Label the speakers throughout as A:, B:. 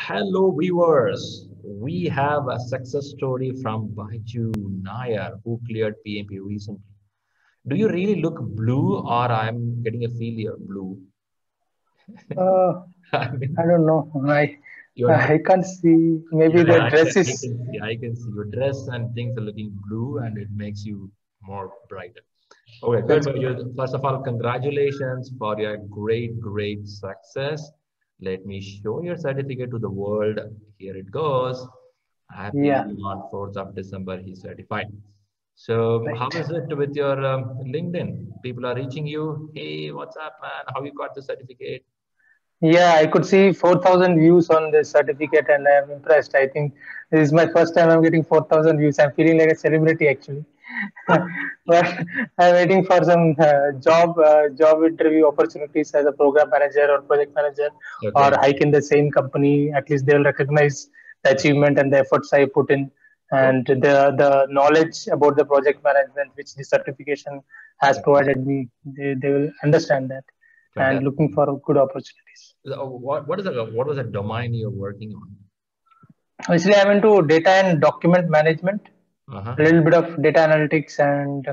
A: Hello, viewers. We have a success story from Baiju Nair, who cleared PMP recently. Do you really look blue, or I'm getting a feel you're blue?
B: Uh,
A: I
B: I
A: mean,
B: don't know. I
A: you're
B: I can't see. Maybe the
A: yeah,
B: dress
A: I
B: is.
A: can see. I can see your dress and things are looking blue, and it makes you more brighter. Okay, good.
B: That's
A: But
B: good.
A: first of all, congratulations for your great success. Let me show your certificate to the world. Here it goes. Happy
B: Yeah.
A: on 4th of December, he's certified. So, how
B: Right.
A: is it with your LinkedIn? People are reaching you. Hey, what's up, man? How you got the certificate?
B: Yeah, I could see 4,000 views on this certificate, and I am impressed. I think this is my first time I'm getting 4,000 views. I'm feeling like a celebrity actually. But I'm waiting for some job interview opportunities as a program manager or project manager, or
A: Okay.
B: hike in the same company. At least they'll recognize the achievement and the efforts I put in,
A: Oh,
B: and the knowledge about the project management which the certification has
A: fantastic.
B: provided me. They will understand that, and
A: Fantastic.
B: looking for good opportunities.
A: So, what was the domain you're working on?
B: Actually, I'm into data and document management,
A: Uh-huh.
B: a little bit of data analytics and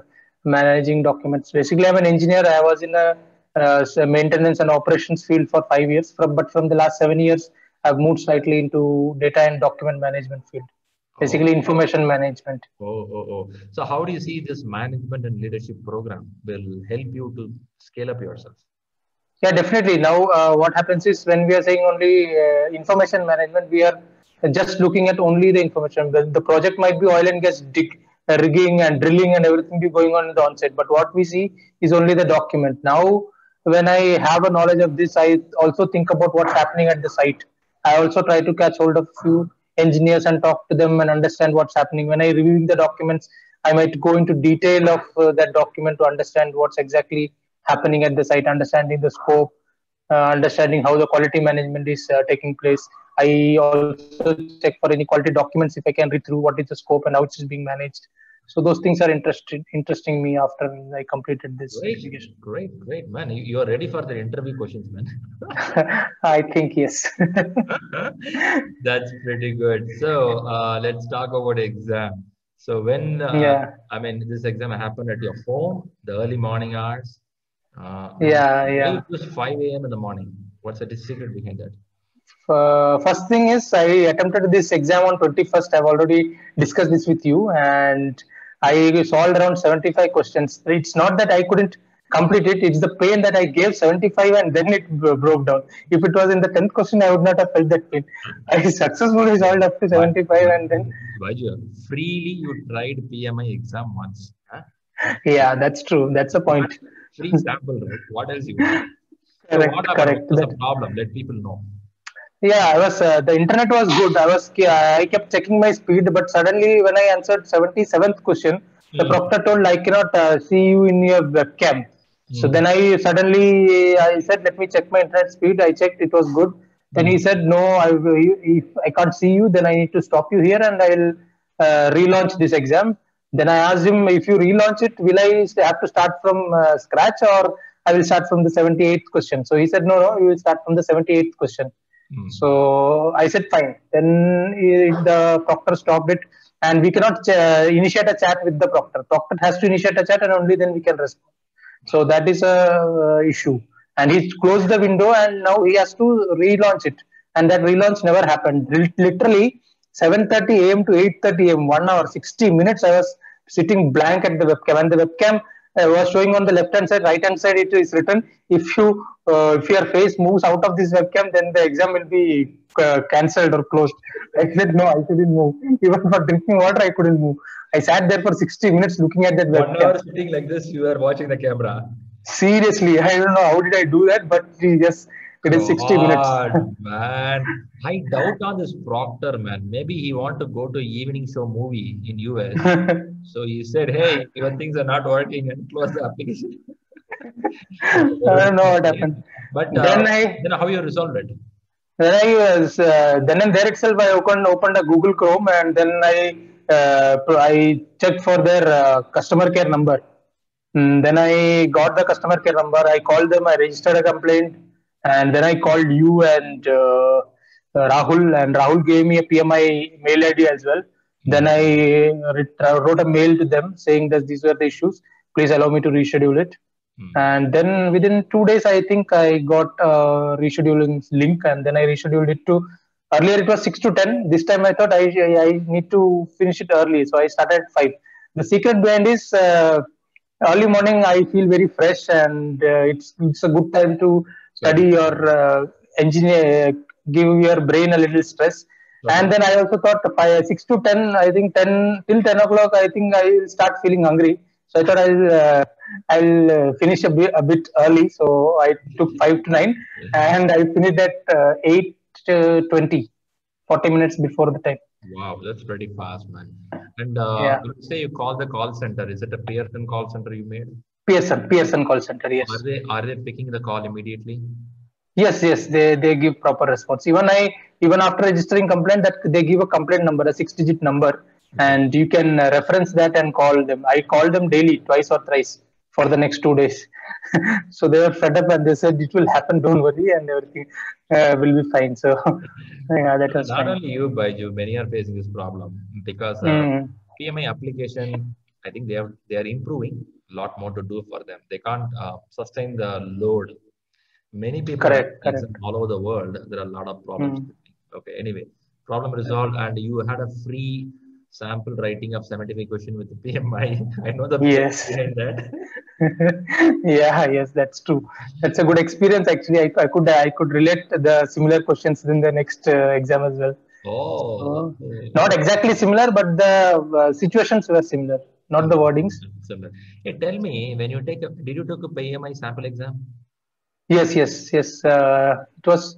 B: managing documents. Basically, I'm an engineer. I was in a maintenance and operations field for 5 years, but from the last 7 years, I've moved slightly into data and document management field.
A: Oh,
B: Basically, information management.
A: oh. So how do you see this management and leadership program will help you to scale up yourself?
B: Yeah, definitely. Now, what happens is when we are saying only information management, we are just looking at only the information. The project might be oil and gas rigging and drilling and everything be going on in the onset, but what we see is only the document. Now, when I have a knowledge of this, I also think about what's happening at the site. I also try to catch hold of few engineers and talk to them and understand what's happening. When I reviewing the documents, I might go into detail of that document to understand what's exactly happening at the site, understanding the scope, understanding how the quality management is taking place. I also check for any quality documents if I can read through what is the scope and how it is being managed. So those things are interesting me after I completed this certification.
A: Great, man. You are ready for the interview questions, man.
B: I think yes.
A: That's pretty good. So let's talk about exam. So
B: Yeah,
A: I mean, this exam happened at your home, the early morning hours. And
B: yeah,
A: why
B: yeah.
A: it was 5 a.m. in the morning? What's the secret behind that?
B: First thing is I attempted this exam on 21st. I've already discussed this with you, and I solved around 75 questions. It's not that I couldn't complete it, it's the pain that I gave 75 and then it broke down. If it was in the 10th question, I would not have felt that pain. I successfully solved up to
A: But,
B: 75
A: but
B: and then,
A: Baju, freely you tried PMI exam once. Huh?
B: yeah, that's true. That's a
A: What
B: point.
A: free sample, right? What else you want? So what
B: Correct,
A: happened? What
B: correct.
A: was the
B: That
A: problem? Let people know.
B: Yeah, I was. The internet was good. I kept checking my speed, but suddenly when I answered 77th question, the
A: Mm,
B: proctor told I cannot see you in your webcam. So then
A: mm,
B: I said, let me check my internet speed. I checked, it was good. Then he
A: mm.
B: said, no, if I can't see you, then I need to stop you here and I'll relaunch this exam. Then I asked him, if you relaunch it, will I have to start from scratch or I will start from the 78th question? So he said, no, you will start from the 78th question.
A: Mm.
B: So I said fine. Then the proctor stopped it, and we cannot initiate a chat with the proctor. Proctor has to initiate a chat, and only then we can respond. So that is a issue. And he closed the window, and now he has to relaunch it. And that relaunch never happened. Literally 7:30 a.m. to 8:30 a.m. 1 hour 60 minutes. I was sitting blank at the webcam, and the webcam was showing on the left hand side, right hand side. It is written if your face moves out of this webcam, then the exam will be cancelled or closed. I said no, I couldn't move. Even for drinking water, I couldn't move. I sat there for 60 minutes looking at that
A: One
B: webcam.
A: hour sitting like this, you are watching the camera.
B: Seriously, I don't know how did I do that, but yes, it is 60 minutes.
A: God, man. I doubt on this Proctor, man. Maybe he want to go to evening show movie in US. So he said, hey, your things are not working and close the application. Okay,
B: I
A: very
B: don't know what
A: funny.
B: happened.
A: But
B: Then I
A: then how you resolved it?
B: then I was then and there itself I opened a Google Chrome and then I checked for their customer care number. Then I got the customer care number. I called them. I registered a complaint, and then I called you and Rahul, and Rahul gave me a PMI mail ID as well. Then I wrote a mail to them saying that these were the issues. Please allow me to reschedule it. And then within 2 days, I think I got a rescheduling link, and then I rescheduled it to earlier. It was 6 to 10. This time I thought I need to finish it early, so I started at 5. The secret behind is early morning. I feel very fresh, and it's a good time to study or engineer, give your brain a little stress. And then I also thought 6 to 10. I think 10 till 10 o'clock. I think I will start feeling hungry. So I thought I'll finish a bit early. So I took 5 to 9, and I finished at 8:20, 40 minutes before the time.
A: Wow, that's pretty fast, man. And
B: Yeah,
A: let's say you call the call center. Is it a Pearson call center you made?
B: Pearson call center. Yes.
A: Are they picking the call immediately?
B: Yes, they give proper response. Even after registering complaint, that they give a complaint number, a 6-digit number,
A: Okay.
B: and you can reference that and call them. I called them daily, twice or thrice, for the next 2 days. So they were fed up and they said it will happen, don't worry, and everything will be fine. So yeah, that was
A: Not
B: fine.
A: only you, Baiju, many are facing this problem because
B: Mm,
A: PMI application, I think they are improving a lot more to do for them. They can't sustain the load. Many people are
B: correct,
A: exam
B: correct.
A: all over the world. There are a lot of problems.
B: Mm.
A: Okay, anyway, problem resolved, and you had a free sample writing of 75 question with the PMI. I know the pain
B: Yes.
A: behind that.
B: Yeah, yes, that's true. That's a good experience. Actually, I could relate the similar questions in the next exam as well.
A: Oh,
B: So,
A: okay.
B: not exactly similar, but the situations were similar, not the
A: Similar,
B: wordings.
A: similar. Hey, tell me, when you did you take a PMI sample exam?
B: Yes, yes, yes. It was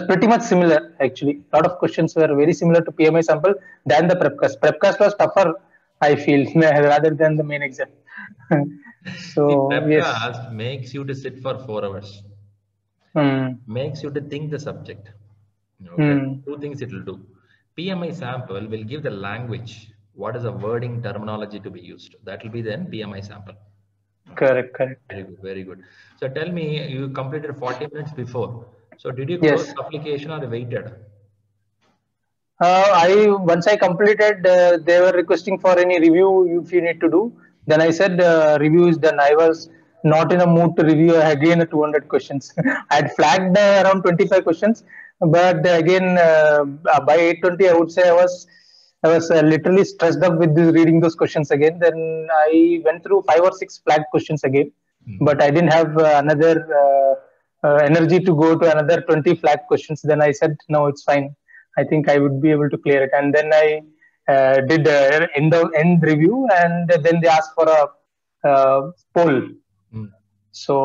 B: pretty much similar actually. A lot of questions were very similar to PMI sample than the prepcast. Prepcast was tougher, I feel, rather than the main exam.
A: See,
B: So yes.
A: Prepcast makes you to sit for 4 hours,
B: Mm,
A: makes you to think the subject. Okay,
B: mm,
A: two things it will do. PMI sample will give the language, what is the wording terminology to be used. That will be then PMI sample. Okay,
B: correct, correct.
A: very good, very good. So tell me, you completed 40 minutes before. So did you close
B: Yes.
A: the application or waited?
B: I once I completed, they were requesting for any review if you need to do. Then I said review is done. I was not in a mood to review again 200 questions. I had flagged around 25 questions, but again by 8:20 I would say I was literally stressed up with this, reading those questions again. Then I went through 5 or 6 flagged questions again,
A: Hmm.
B: but I didn't have another energy to go to another 20 flagged questions. Then I said no, it's fine. I think I would be able to clear it. And then I did end review, and then they asked for a poll.
A: Hmm.
B: So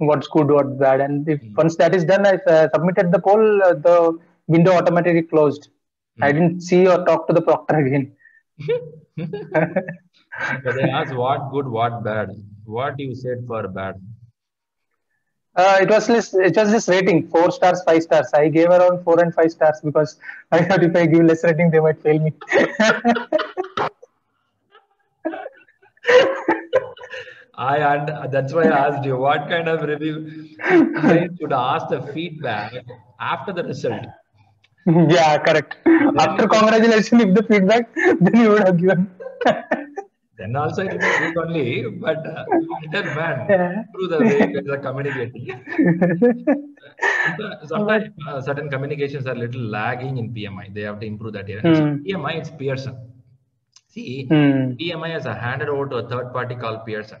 B: what's good, what's bad, and if
A: Hmm.
B: once that is done, I submitted the poll. The window automatically closed. I
A: Hmm.
B: didn't see or talk to the proctor again.
A: So they asked what good, what bad. What you said for bad.
B: It was this rating, 4 stars, 5 stars. I gave around 4 and 5 stars because I thought if I give less rating, they might fail me.
A: That's why I asked you what kind of review. See, sometimes you should ask the feedback after the result.
B: Yeah, correct.
A: Then
B: After
A: it will,
B: congratulations, if the feedback, then you would have given.
A: then also it will be good only. But I tell man,
B: Yeah.
A: through the way guys are communicating.
B: But,
A: Sometimes certain communications are little lagging in PMI. They have to improve that area. See,
B: hmm,
A: PMI it's Pearson. See,
B: hmm,
A: PMI has a handed over to a third party called Pearson.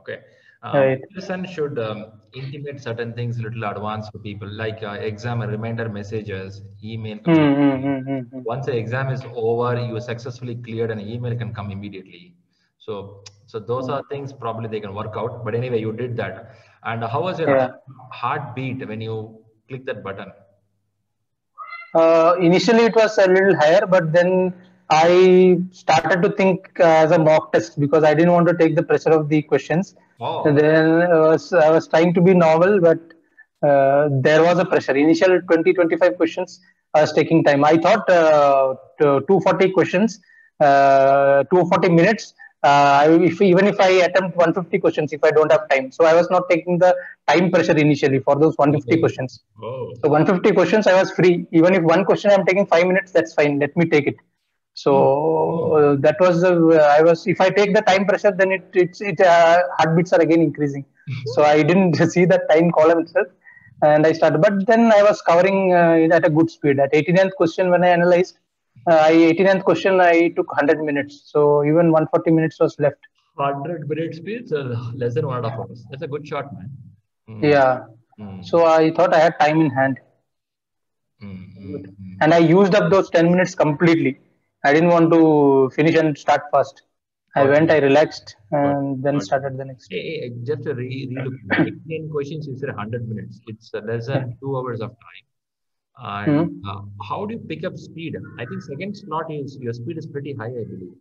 A: Okay.
B: right.
A: Pearson should intimate certain things a little advanced to people, like exam reminder messages, email
B: Hmm, hmm,
A: communication.
B: hmm, hmm, hmm.
A: Once the exam is over, you successfully cleared, an email can come immediately. So those are things probably they can work out. But anyway, you did that. And how was your
B: Yeah.
A: heartbeat when you click that button?
B: Initially, it was a little higher, but then I started to think as a mock test because I didn't want to take the pressure of the questions. And
A: Oh,
B: then I was trying to be novel, but there was a pressure. Initial 20-25 questions, I was taking time. I thought 240 questions, 240 minutes. Even if I attempt 150 questions, if I don't have time, so I was not taking the time pressure initially for those 150
A: Oh,
B: questions.
A: oh,
B: So 150 questions, I was free. Even if one question I'm taking 5 minutes, that's fine. Let me take it. So
A: hmm, hmm.
B: that was the I was. If I take the time pressure, then it heartbeats are again increasing. So I didn't see that time column itself, and I started. But then I was covering it at a good speed. At 89th question, when I analyzed, 89th question I took 100 minutes. So even 140 minutes was left.
A: 100 minute speeds, less than 1.5 hours. That's a good shot, man. Hmm,
B: Yeah.
A: hmm,
B: So I thought I had time in hand.
A: hmm, hmm, hmm.
B: And I used up those 10 minutes completely. I didn't want to finish and start fast. I
A: Got
B: went,
A: you.
B: I relaxed,
A: Got
B: and then
A: got you.
B: started the next.
A: Just a relook. 18 questions, you said 100 minutes. It's less
B: Yeah.
A: than 2 hours of time. And
B: Hmm.
A: how do you pick up speed? I think second slot is your speed is pretty high, I believe.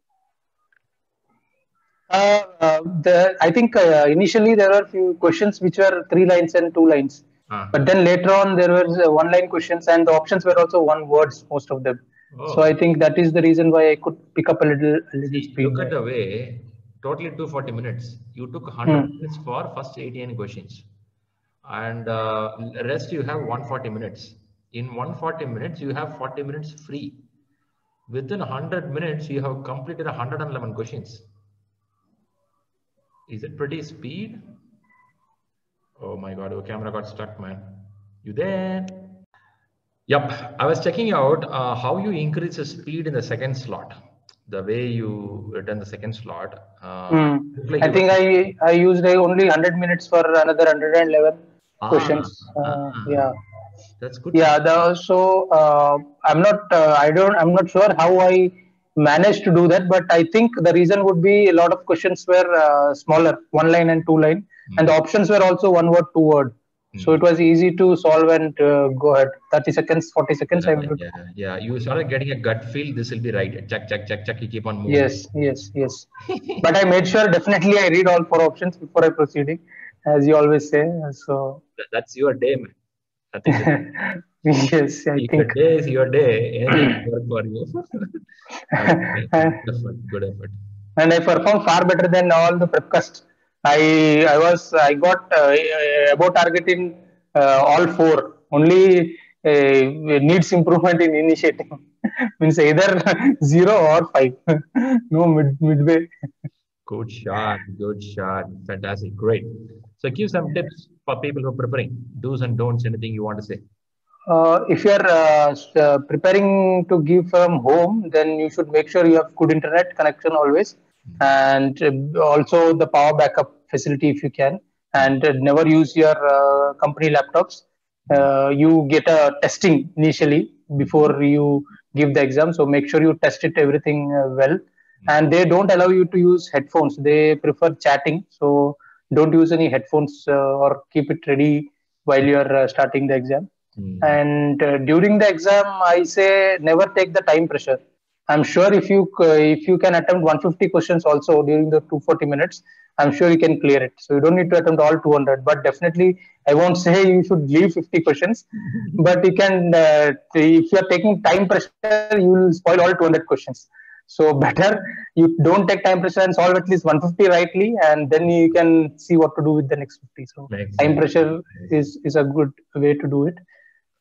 B: I think initially there were few questions which were 3 lines and 2 lines, but
A: Uh-huh.
B: then later on there was 1 line questions and the options were also one words most of them. So I
A: Oh,
B: think that is the reason why I could pick up a little
A: see,
B: speed
A: look at
B: there.
A: the way, totally 240 minutes. You took 100
B: Hmm.
A: minutes for first 18 questions. And rest you have 140 minutes. In 140 minutes, you have 40 minutes free. Within 100 minutes, you have completed 111 questions. Is it pretty speed? Oh my God, your camera got stuck, man. You there? Yep, I was checking out how you increase the speed in the second slot. The way you return the second slot,
B: Hmm.
A: looks like
B: I
A: you
B: think
A: got.
B: I used only 100 minutes for another 111
A: Ah,
B: questions. Yeah.
A: that's good to
B: Yeah,
A: know.
B: so I'm not sure how I managed to do that, but I think the reason would be a lot of questions were smaller, 1 line and 2 line, and the
A: Mm,
B: options were also one word, 2 word. So it
A: mm.
B: was easy to solve and go ahead. 30 seconds, 40 seconds,
A: Yeah,
B: I would.
A: yeah, yeah. You started getting a gut feel. This will be right. Check, check, check, check. You keep on moving.
B: Yes, yes, yes. But I made sure definitely I read all 4 options before I proceeding, as you always say. So
A: That's your day, man. Nothing to do.
B: yes, I
A: If your
B: think.
A: day is your day, anything can work for you. But good effort. Good effort.
B: And I performed far better than all the prepcast. I got above target in all four. Only needs improvement in initiating. Means either 0 or 5. No midway.
A: Good shot. Good shot. Fantastic. Great. So give some tips for people who are preparing. Do's and don'ts. Anything you want to say?
B: If you are preparing to give from home, then you should make sure you have good internet connection always,
A: Mm,
B: and also the power backup facility if you can,
A: mm,
B: and never use your company laptops.
A: mm,
B: You get a testing initially
A: mm,
B: before you give the exam, so make sure you test it everything well.
A: mm,
B: And they don't allow you to use headphones; they prefer chatting, so don't use any headphones or keep it ready while you are starting the exam.
A: mm.
B: And during the exam, I say never take the time pressure. I'm sure if you can attempt 150 questions also during the 240 minutes, I'm sure you can clear it. So you don't need to attempt all 200. But definitely, I won't say you should leave 50 questions. But you can, if you are taking time pressure, you will spoil all 200 questions. So better you don't take time pressure and solve at least 150 rightly, and then you can see what to do with the next 50. So
A: Makes
B: time
A: sense.
B: pressure
A: Makes sense.
B: is a good way to do it.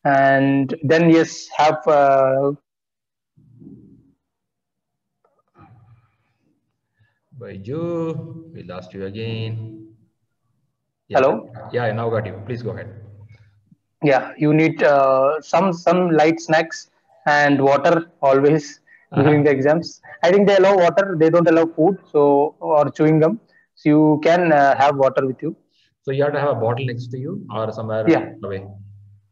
B: And then yes, have
A: Baiju, we lost you again. Yeah,
B: hello.
A: yeah, I now got you. Please go ahead.
B: Yeah, you need some light snacks and water always during
A: Uh-huh.
B: the exams. I think they allow water, they don't allow food, so or chewing gum, so you can have water with you.
A: So you have to have a bottle next to you or somewhere
B: Yeah,
A: away.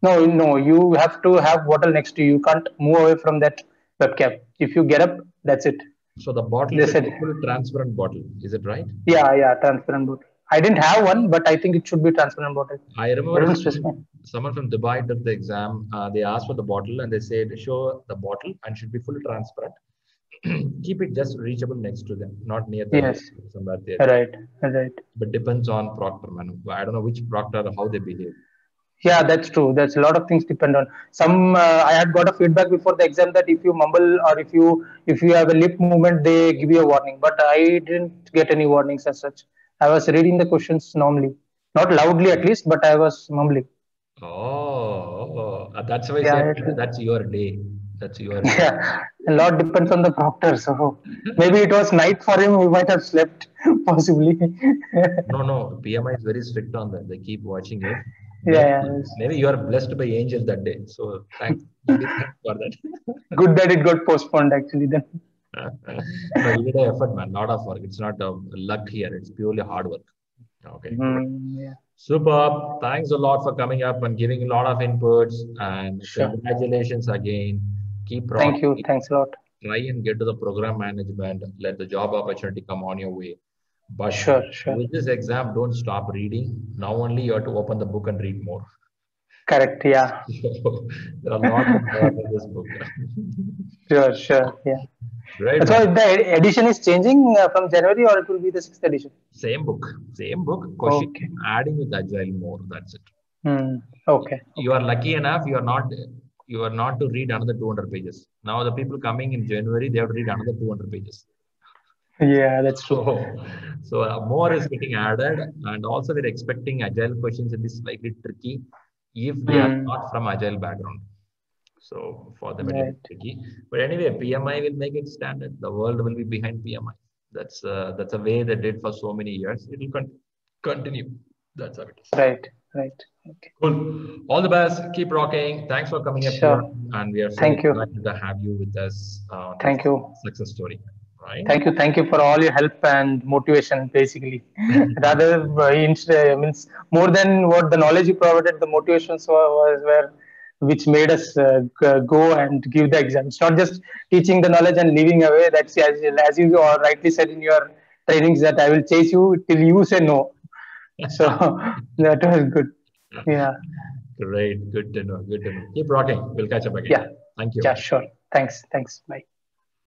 B: no, you have to have water next to you. You can't move away from that webcam. If you get up, that's it.
A: So the bottle
B: They
A: should
B: said,
A: be full transparent bottle. Is it right?
B: yeah, transparent bottle. I didn't have one, but I think it should be transparent bottle.
A: I
B: They
A: remember
B: don't specify.
A: someone from Dubai took the exam. They asked for the bottle and they said, show the bottle and should be fully transparent. Keep it just reachable next to them, not near the
B: Yes,
A: somewhere there.
B: right, right.
A: But depends on proctor, man. I don't know which proctor how they behave.
B: Yeah, that's true. There's a lot of things depend on some. I had got a feedback before the exam that if you mumble or if you have a lip movement, they give you a warning. But I didn't get any warnings as such. I was reading the questions normally, not loudly at least, but I was mumbling.
A: That's why I
B: Yeah,
A: said that's your day. That's your day.
B: yeah. A lot depends on the proctor. So maybe it was night for him. He might have slept, possibly.
A: No, no, PMI is very strict on that. They keep watching it.
B: Yeah,
A: Maybe,
B: yeah.
A: maybe you are blessed by angel that day. So thanks, give thanks for that.
B: Good that it got postponed actually. Then.
A: No, you did an effort, man. Lot of work. It's not luck here. It's purely hard work. Okay, good.
B: Yeah.
A: Superb. Thanks a lot for coming up and giving a lot of inputs. And
B: Sure.
A: congratulations again. Keep
B: Thank you.
A: rocking.
B: Thanks a lot.
A: Try and get to the program management. Let the job opportunity come on your way. But
B: Sure. Sure.
A: with this exam, don't stop reading. Now only you have to open the book and read more.
B: Correct. Yeah.
A: So there are a lot to learn in this book.
B: Sure. Sure. Yeah.
A: Right,
B: So
A: man.
B: the edition is changing from January, or it will be the sixth edition.
A: Same book. Same book. Question
B: Okay.
A: adding with agile more. That's it.
B: Okay.
A: You are lucky enough. You are not to read another 200 pages. Now the people coming in January, they have to read another 200 pages.
B: Yeah, that's
A: So,
B: true.
A: more is getting added, and also we're expecting agile questions to be slightly tricky if they are
B: Hmm.
A: not from agile background. So for them it will be
B: Right.
A: tricky. But anyway, PMI will make it standard. The world will be behind PMI. That's a way they did for so many years. It will continue. That's how it is.
B: Right. Right. Okay.
A: Cool. All the best. Keep rocking. Thanks for coming up here,
B: Sure.
A: and we are so
B: Thank you.
A: excited to have you with us on this
B: Thank you.
A: success story. Right?
B: Thank you. Thank you for all your help and motivation, basically. Rather, means more than what the knowledge you provided, the motivations was where which made us go and give the exam. It's not just teaching the knowledge and leaving away. That's as you rightly said in your trainings that I will chase you till you say no. So that was good. Yeah.
A: Great. Good to know. Good to know. Keep rocking. We'll catch up again.
B: Yeah.
A: Thank
B: Yeah.
A: you.
B: Sure. Thanks. Thanks. Bye.